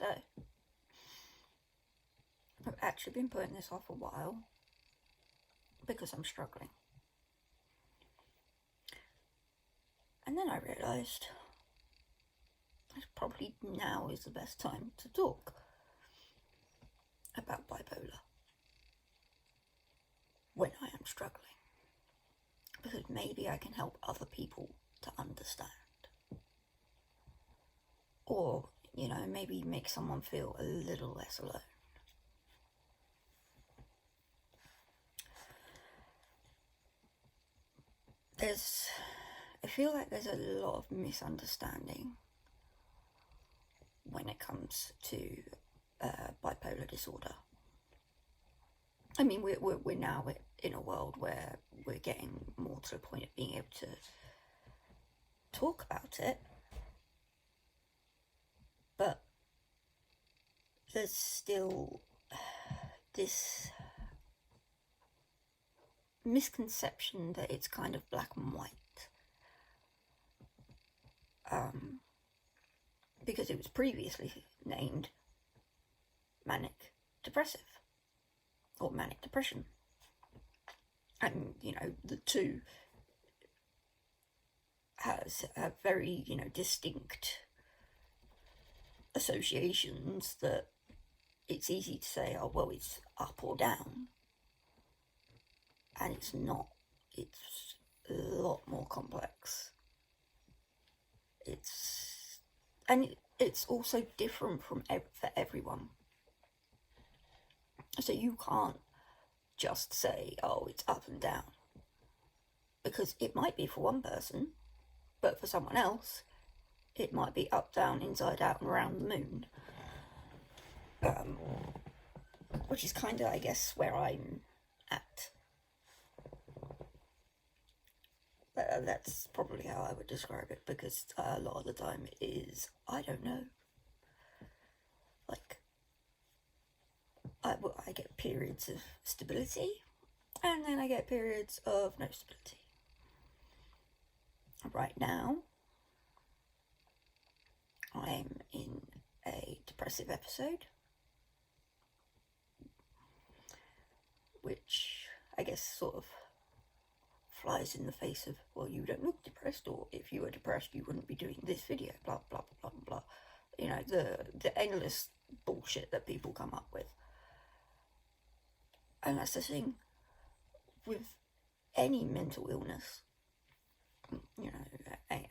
day. I've actually been putting this off a while because I'm struggling. And then I realised probably now is the best time to talk about bipolar when I am struggling, because maybe I can help other people to understand, or maybe make someone feel a little less alone. I feel like there's a lot of misunderstanding when it comes to bipolar disorder. I mean, we're now in a world where we're getting more to the point of being able to talk about it, but there's still this misconception that it's kind of black and white, because it was previously named manic depressive or manic depression, and the two has a very distinct associations that it's easy to say, oh well, it's up or down, and it's not. It's a lot more complex. It's also different for everyone. So you can't just say, oh, it's up and down, because it might be for one person, but for someone else it might be up, down, inside out, and around the moon, which is kind of, I guess, where I'm at. That's probably how I would describe it, because a lot of the time it is, I don't know. Like, I get periods of stability, and then I get periods of no stability. Right now, I'm in a depressive episode, which I guess sort of flies in the face of, well, you don't look depressed, or if you were depressed you wouldn't be doing this video, blah blah blah blah blah. The endless bullshit that people come up with. And that's the thing with any mental illness,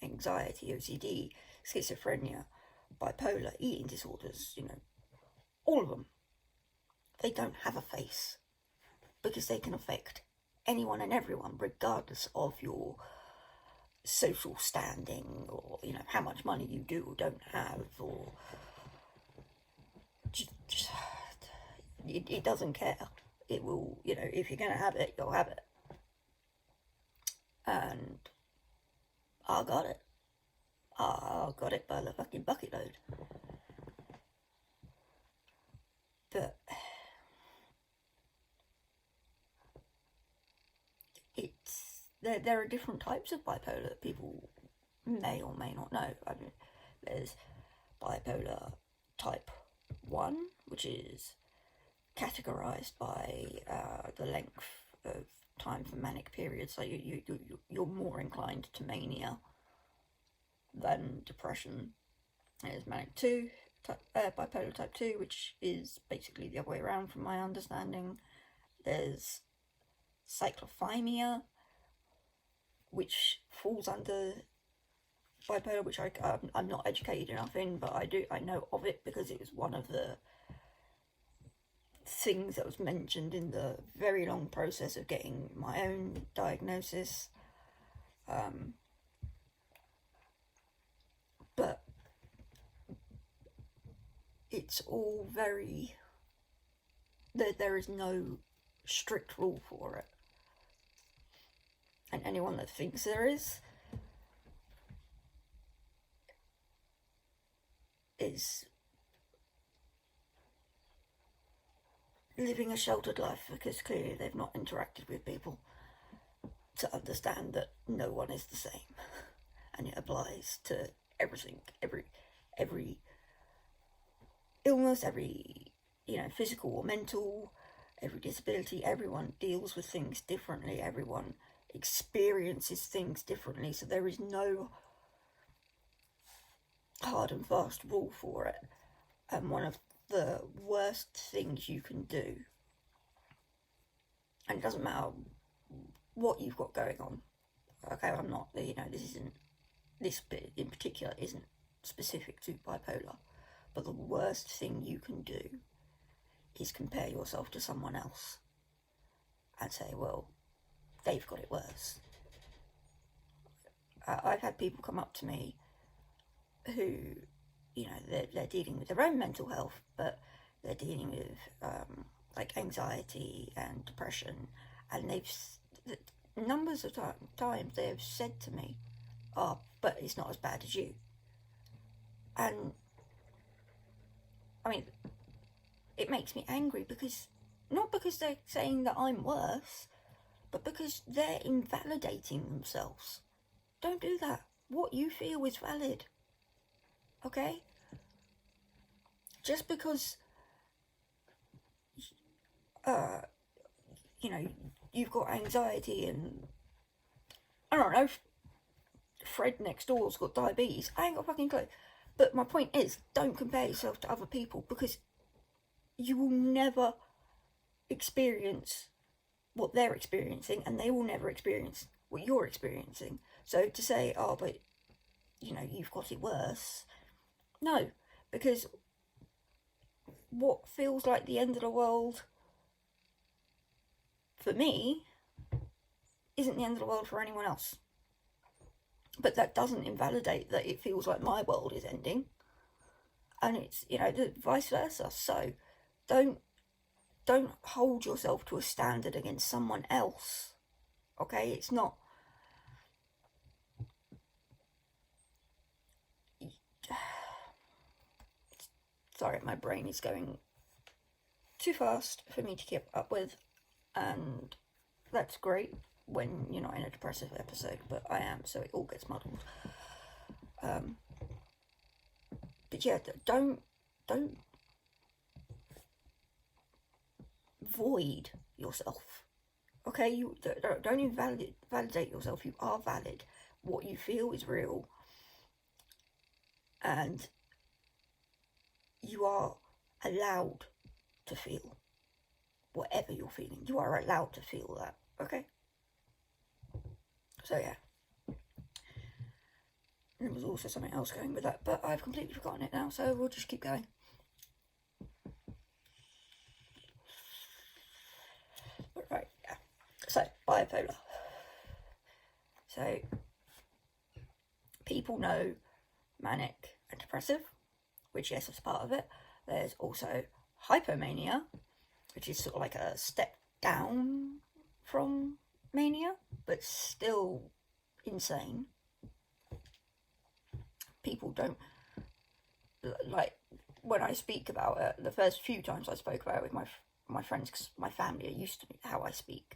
anxiety, OCD, schizophrenia, bipolar, eating disorders, all of them, they don't have a face, because they can affect anyone and everyone, regardless of your social standing, or how much money you do or don't have, or it doesn't care. It will, if you're going to have it, you'll have it. And I got it. I got it by the fucking bucket load. But there are different types of bipolar that people may or may not know. I mean, there's bipolar type 1, which is categorized by the length of time for manic periods. So you're more inclined to mania than depression. There's manic 2, bipolar type 2, which is basically the other way around from my understanding. There's cyclothymia, which falls under bipolar, which I'm not educated enough in, but I know of it because it was one of the things that was mentioned in the very long process of getting my own diagnosis. But it's all very, there is no strict rule for it, and anyone that thinks there is living a sheltered life, because clearly they've not interacted with people to understand that no one is the same, and it applies to everything, every illness, every, physical or mental, every disability, everyone deals with things differently, everyone experiences things differently, so there is no hard and fast rule for it. And one of the worst things you can do, and it doesn't matter what you've got going on, okay, I'm not, this bit in particular isn't specific to bipolar, but the worst thing you can do is compare yourself to someone else and say, well, they've got it worse. I've had people come up to me who, they're dealing with their own mental health, but they're dealing with like anxiety and depression, and numbers of times they have said to me, oh, but it's not as bad as you. And I mean, it makes me angry, because not because they're saying that I'm worse, but because they're invalidating themselves. Don't do that. What you feel is valid, okay? Just because you've got anxiety and, I don't know, Fred next door's got diabetes, I ain't got a fucking clue. But my point is, don't compare yourself to other people, because you will never experience what they're experiencing, and they will never experience what you're experiencing. So to say, oh, but you've got it worse, no, because what feels like the end of the world for me isn't the end of the world for anyone else. But that doesn't invalidate that it feels like my world is ending, and it's, the vice versa. So don't hold yourself to a standard against someone else, okay? It's not, sorry, my brain is going too fast for me to keep up with, and that's great when you're not in a depressive episode, but I am, so it all gets muddled. But yeah, don't void yourself, okay? You don't invalidate yourself. You are valid. What you feel is real, and you are allowed to feel whatever you're feeling. You are allowed to feel that, okay? So yeah, there was also something else going with that, but I've completely forgotten it now, so we'll just keep going. Right, yeah. So, bipolar. So, people know manic and depressive, which, yes, is part of it. There's also hypomania, which is sort of like a step down from mania, but still insane. People don't, like, when I speak about it, the first few times I spoke about it with my friends, because my family are used to how I speak,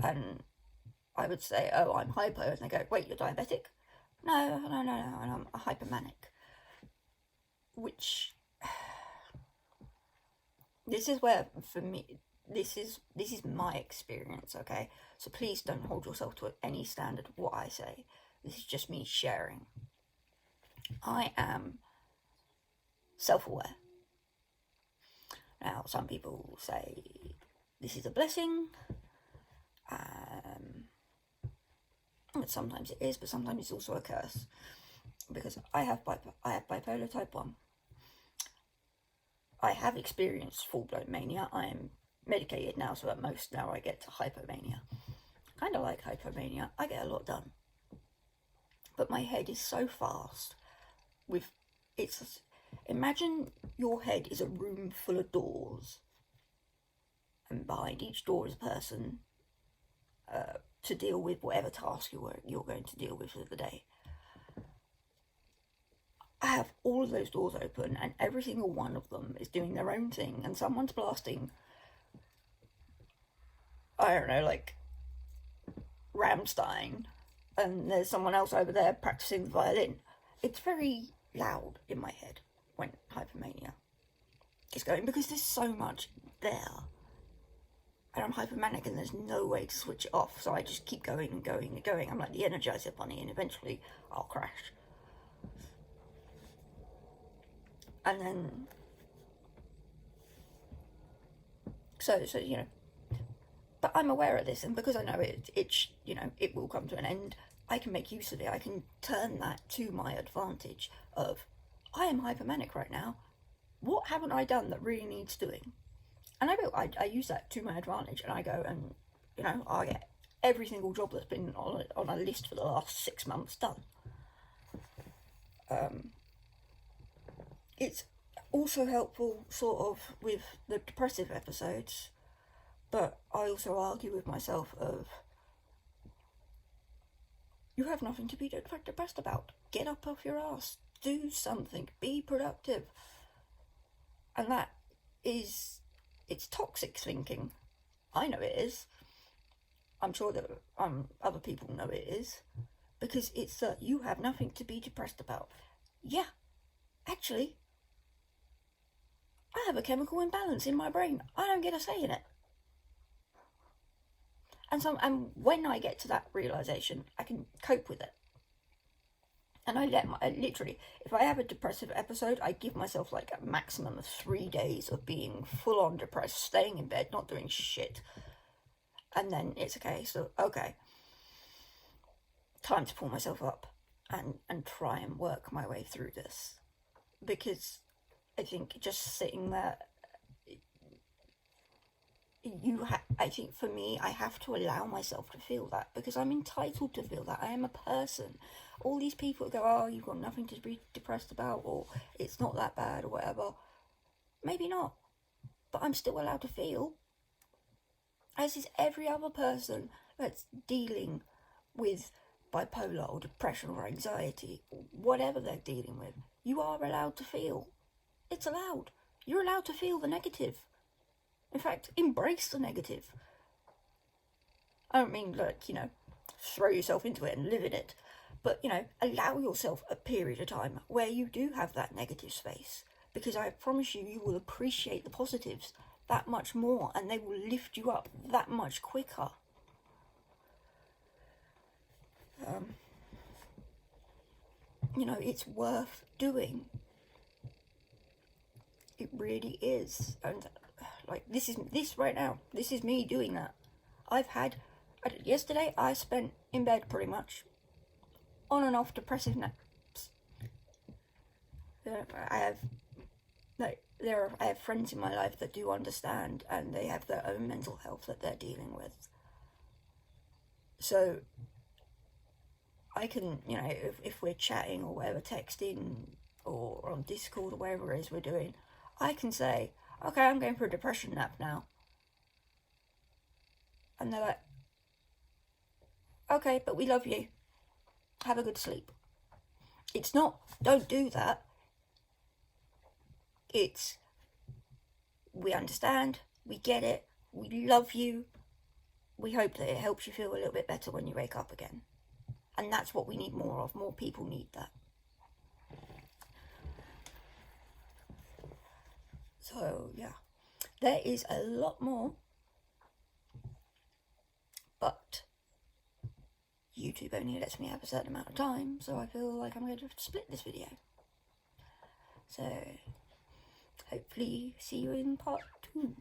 and I would say, oh, I'm hypo, and they go, wait, you're diabetic? No, I'm a hypomanic. Which, this is where, for me, this is my experience, okay? So please don't hold yourself to any standard of what I say. This is just me sharing. I am self-aware. Now, some people say this is a blessing, but sometimes it is, but sometimes it's also a curse, because I have bipolar type 1. I have experienced full-blown mania. I am medicated now, so at most now I get to hypomania. Kind of like hypomania. I get a lot done, but my head is so fast. Imagine your head is a room full of doors, and behind each door is a person to deal with whatever task you're going to deal with for the day. I have all of those doors open, and every single one of them is doing their own thing, and someone's blasting, I don't know, like Rammstein, and there's someone else over there practicing the violin. It's very loud in my head when hypomania. is going, because there's so much there. And I'm hypomanic and there's no way to switch it off, so I just keep going and going and going. I'm like the Energizer Bunny, and eventually I'll crash. And then, so you know, but I'm aware of this, and because I know you know, it will come to an end, I can make use of it. I can turn that to my advantage of, I am hypomanic right now. What haven't I done that really needs doing? And I use that to my advantage, and I go and, you know, I get every single job that's been on a list for the last 6 months done. It's also helpful sort of with the depressive episodes, but I also argue with myself of, you have nothing to be depressed about. Get up off your ass. Do something. Be productive. And that is, it's toxic thinking. I know it is. I'm sure that other people know it is. Because it's that you have nothing to be depressed about. Yeah, actually, I have a chemical imbalance in my brain. I don't get a say in it. And when I get to that realization, I can cope with it. And I literally, if I have a depressive episode, I give myself like a maximum of 3 days of being full on depressed, staying in bed, not doing shit. And then it's okay, so, okay, time to pull myself up and try and work my way through this. Because I think just sitting there, I think for me, I have to allow myself to feel that, because I'm entitled to feel that. I am a person. All these people go, oh, you've got nothing to be depressed about, or it's not that bad, or whatever. Maybe not, but I'm still allowed to feel, as is every other person that's dealing with bipolar or depression or anxiety, or whatever they're dealing with. You are allowed to feel. It's allowed. You're allowed to feel the negative. In fact, embrace the negative. I don't mean, like, you know, throw yourself into it and live in it. But, you know, allow yourself a period of time where you do have that negative space. Because I promise you, you will appreciate the positives that much more, and they will lift you up that much quicker. You know, it's worth doing. It really is. And like, this right now, this is me doing that. Yesterday I spent in bed pretty much, on and off depressive naps. I have friends in my life that do understand, and they have their own mental health that they're dealing with. So I can, you know, if we're chatting or whatever, texting or on Discord or whatever it is we're doing, I can say, okay, I'm going for a depression nap now. And they're like, okay, but we love you. Have a good sleep. It's not, don't do that. It's, we understand, we get it, we love you. We hope that it helps you feel a little bit better when you wake up again. And that's what we need more of. More people need that. So, yeah. There is a lot more. But YouTube only lets me have a certain amount of time, so I feel like I'm going to split this video. So, hopefully see you in part 2.